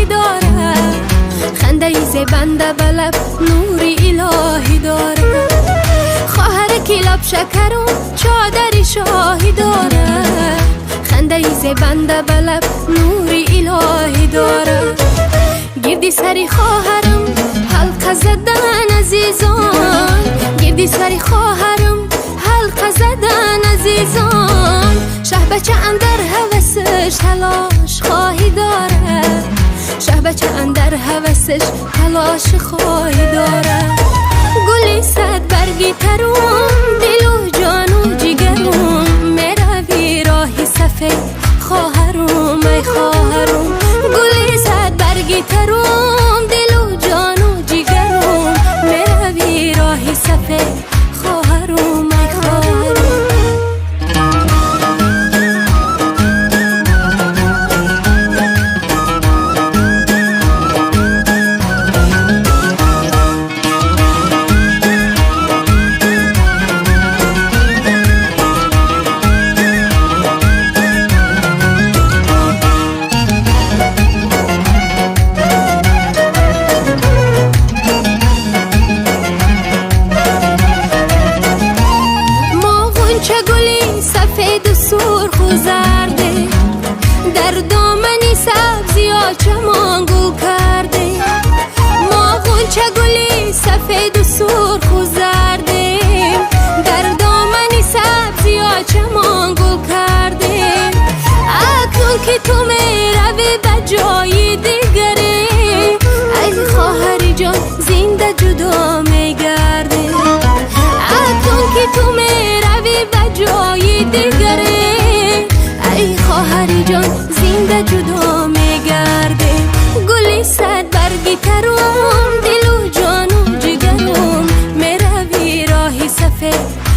دارد، خنده زبنده به لب نوری الهی دارد. خواهر که لب شکرم چادر شاهی دارد، خنده زبنده به لب نوری الهی دارد. گردی سری خواهرم حلقه زدن عزیزان، گردی سری خواهرم حلقه زدن عزیزان. شه بچه اندر هوسش تلاش خواهی دارد، شه بچه اندر هوسش تلاش خواهی دارد. گلی صد برگی ترون دل و جان و جگرم، میروی راهی سفید خواهرم ای خواهرم. گلی صد برگی ترون دل و جان و جگرم، میروی راهی سفید خواهرم ای خواهرم. سفید و سرخ و زرده، در دامنی سبزی ها چمان گل کرده. ما غنچه گلی سفید و سرخ و زرده، در دامنی سبزی ها چمان گل کرده. اکنون که تو می روی به جای دیگره، ای خواهری جان زنده جدا می گرده. اکنون که تو می روی به جای دیگره، ای خواهری جان زنده جدا میگرده. گلی صد برگی ترم دل و جان و جگرم، میروی راهی سفید